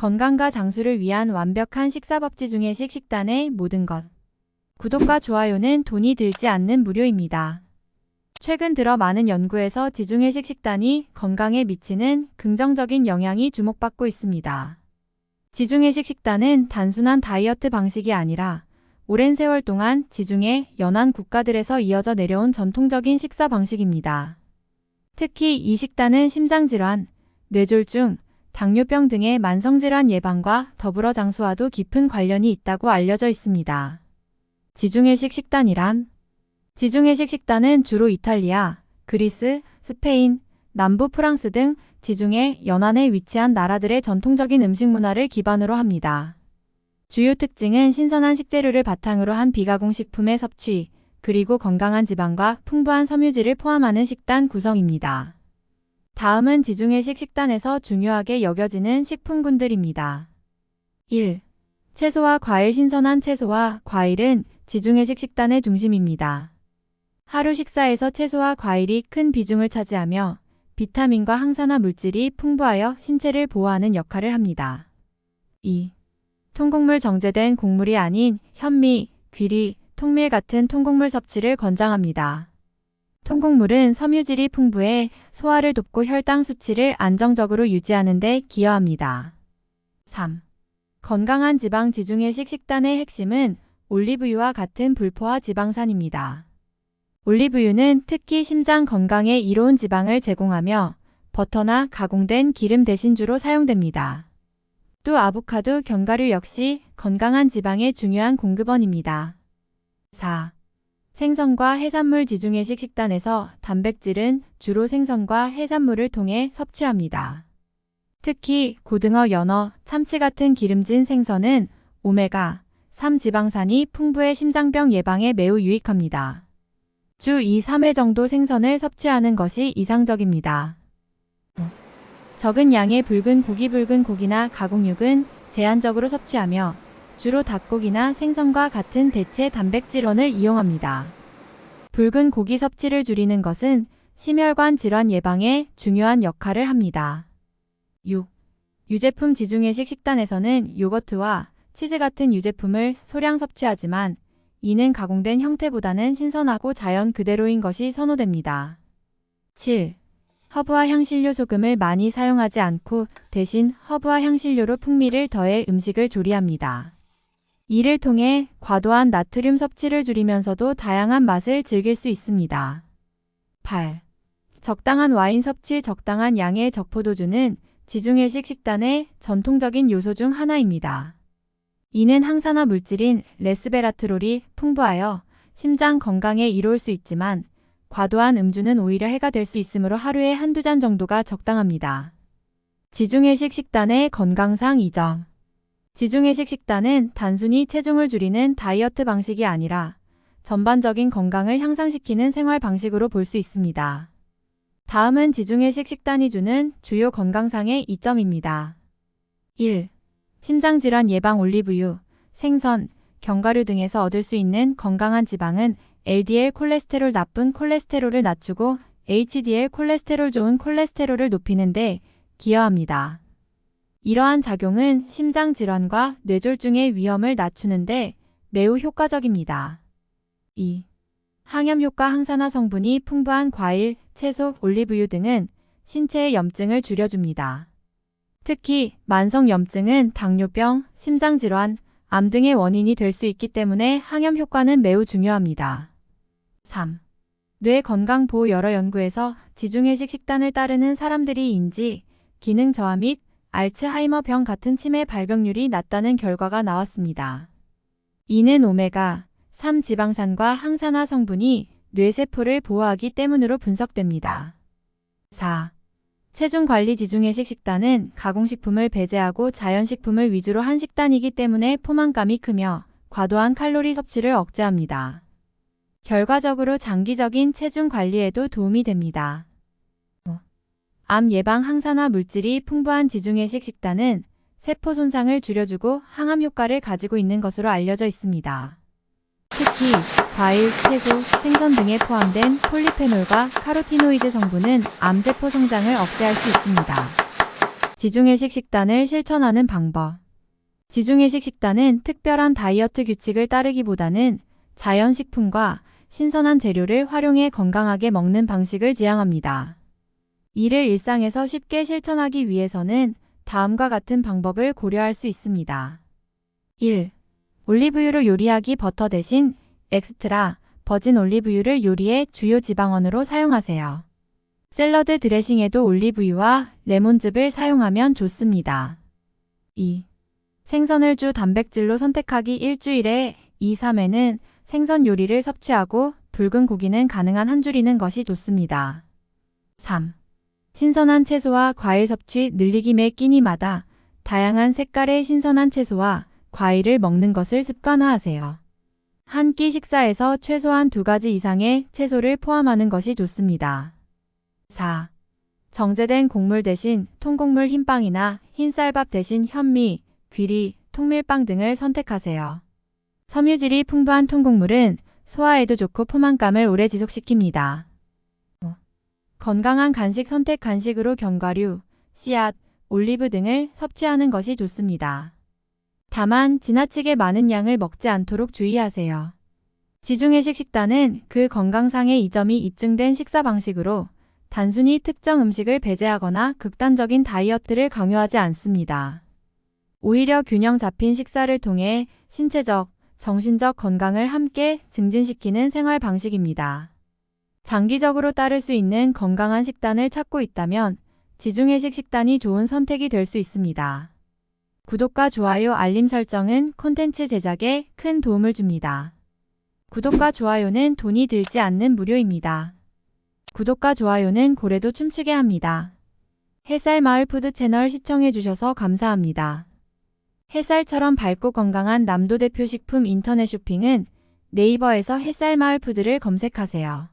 건강과 장수를 위한 완벽한 식사법지 중에식 식단의 모든 것. 구독과 좋아요는 돈이 들지 않는 무료입니다. 최근 들어 많은 연구에서 지중해식 식단이 건강에 미치는 긍정적인 영향이 주목받고 있습니다. 지중해식 식단은 단순한 다이어트 방식이 아니라 오랜 세월 동안 지중해 연안 국가들에서 이어져 내려온 전통적인 식사 방식입니다. 특히 이 식단은 심장질환, 뇌졸중, 당뇨병 등의 만성질환 예방과 더불어 장수와도 깊은 관련이 있다고 알려져 있습니다. 지중해식 식단이란? 지중해식 식단은 주로 이탈리아, 그리스, 스페인, 남부 프랑스 등 지중해 연안에 위치한 나라들의 전통적인 음식 문화를 기반으로 합니다. 주요 특징은 신선한 식재료를 바탕으로 한 비가공 식품의 섭취, 그리고 건강한 지방과 풍부한 섬유질을 포함하는 식단 구성입니다. 다음은 지중해식 식단에서 중요하게 여겨지는 식품군들입니다. 1. 채소와 과일. 신선한 채소와 과일은 지중해식 식단의 중심입니다. 하루 식사에서 채소와 과일이 큰 비중을 차지하며 비타민과 항산화 물질이 풍부하여 신체를 보호하는 역할을 합니다. 2. 통곡물. 정제된 곡물이 아닌 현미, 귀리, 통밀 같은 통곡물 섭취를 권장합니다. 통곡물은 섬유질이 풍부해 소화를 돕고 혈당 수치를 안정적으로 유지하는 데 기여합니다. 3. 건강한 지방. 지중해식 식단의 핵심은 올리브유와 같은 불포화 지방산입니다. 올리브유는 특히 심장 건강에 이로운 지방을 제공하며 버터나 가공된 기름 대신 주로 사용됩니다. 또 아보카도, 견과류 역시 건강한 지방의 중요한 공급원입니다. 4. 생선과 해산물. 지중해식 식단에서 단백질은 주로 생선과 해산물을 통해 섭취합니다. 특히 고등어, 연어, 참치 같은 기름진 생선은 오메가3 지방산이 풍부해 심장병 예방에 매우 유익합니다. 주 2-3회 정도 생선을 섭취하는 것이 이상적입니다. 적은 양의 붉은 고기나 가공육은 제한적으로 섭취하며 주로 닭고기나 생선과 같은 대체 단백질원을 이용합니다. 붉은 고기 섭취를 줄이는 것은 심혈관 질환 예방에 중요한 역할을 합니다. 6. 유제품. 지중해식 식단에서는 요거트와 치즈 같은 유제품을 소량 섭취하지만 이는 가공된 형태보다는 신선하고 자연 그대로인 것이 선호됩니다. 7. 허브와 향신료. 소금을 많이 사용하지 않고 대신 허브와 향신료로 풍미를 더해 음식을 조리합니다. 이를 통해 과도한 나트륨 섭취를 줄이면서도 다양한 맛을 즐길 수 있습니다. 8. 적당한 와인 섭취. 적당한 양의 적포도주는 지중해식 식단의 전통적인 요소 중 하나입니다. 이는 항산화 물질인 레스베라트롤이 풍부하여 심장 건강에 이로울 수 있지만 과도한 음주는 오히려 해가 될 수 있으므로 하루에 한두 잔 정도가 적당합니다. 지중해식 식단의 건강상 이점. 지중해식 식단은 단순히 체중을 줄이는 다이어트 방식이 아니라 전반적인 건강을 향상시키는 생활 방식으로 볼 수 있습니다. 다음은 지중해식 식단이 주는 주요 건강상의 이점입니다. 1. 심장질환 예방. 올리브유, 생선, 견과류 등에서 얻을 수 있는 건강한 지방은 LDL 콜레스테롤 나쁜 콜레스테롤을 낮추고 HDL 콜레스테롤 좋은 콜레스테롤을 높이는 데 기여합니다. 이러한 작용은 심장질환과 뇌졸중의 위험을 낮추는 데 매우 효과적입니다. 2. 항염효과. 항산화 성분이 풍부한 과일, 채소, 올리브유 등은 신체의 염증을 줄여줍니다. 특히 만성염증은 당뇨병, 심장질환, 암 등의 원인이 될 수 있기 때문에 항염효과는 매우 중요합니다. 3. 뇌 건강 보호. 여러 연구에서 지중해식 식단을 따르는 사람들이 인지, 기능 저하 및 알츠하이머병 같은 치매 발병률이 낮다는 결과가 나왔습니다. 이는 오메가3 지방산과 항산화 성분이 뇌세포를 보호하기 때문으로 분석됩니다. 4. 체중 관리. 지중해식 식단은 가공식품을 배제하고 자연식품을 위주로 한 식단이기 때문에 포만감이 크며 과도한 칼로리 섭취를 억제합니다. 결과적으로 장기적인 체중 관리에도 도움이 됩니다. 암 예방. 항산화 물질이 풍부한 지중해식 식단은 세포 손상을 줄여주고 항암 효과를 가지고 있는 것으로 알려져 있습니다. 특히 과일, 채소, 생선 등에 포함된 폴리페놀과 카로티노이드 성분은 암세포 성장을 억제할 수 있습니다. 지중해식 식단을 실천하는 방법. 지중해식 식단은 특별한 다이어트 규칙을 따르기보다는 자연식품과 신선한 재료를 활용해 건강하게 먹는 방식을 지향합니다. 이를 일상에서 쉽게 실천하기 위해서는 다음과 같은 방법을 고려할 수 있습니다. 1. 올리브유로 요리하기. 버터 대신 엑스트라 버진 올리브유를 요리의 주요 지방원으로 사용하세요. 샐러드 드레싱에도 올리브유와 레몬즙을 사용하면 좋습니다. 2. 생선을 주 단백질로 선택하기. 일주일에 2-3회는 생선 요리를 섭취하고 붉은 고기는 가능한 한 줄이는 것이 좋습니다. 3. 신선한 채소와 과일 섭취 늘리기. 매 끼니마다 다양한 색깔의 신선한 채소와 과일을 먹는 것을 습관화하세요. 한 끼 식사에서 최소한 2가지 이상의 채소를 포함하는 것이 좋습니다. 4. 정제된 곡물 대신 통곡물 흰빵이나 흰쌀밥 대신 현미, 귀리, 통밀빵 등을 선택하세요. 섬유질이 풍부한 통곡물은 소화에도 좋고 포만감을 오래 지속시킵니다. 건강한 간식 선택. 간식으로 견과류, 씨앗, 올리브 등을 섭취하는 것이 좋습니다. 다만 지나치게 많은 양을 먹지 않도록 주의하세요. 지중해식 식단은 그 건강상의 이점이 입증된 식사 방식으로 단순히 특정 음식을 배제하거나 극단적인 다이어트를 강요하지 않습니다. 오히려 균형 잡힌 식사를 통해 신체적, 정신적 건강을 함께 증진시키는 생활 방식입니다. 장기적으로 따를 수 있는 건강한 식단을 찾고 있다면 지중해식 식단이 좋은 선택이 될 수 있습니다. 구독과 좋아요, 알림 설정은 콘텐츠 제작에 큰 도움을 줍니다. 구독과 좋아요는 돈이 들지 않는 무료입니다. 구독과 좋아요는 고래도 춤추게 합니다. 햇살마을 푸드 채널 시청해주셔서 감사합니다. 햇살처럼 밝고 건강한 남도 대표 식품 인터넷 쇼핑은 네이버에서 햇살마을 푸드를 검색하세요.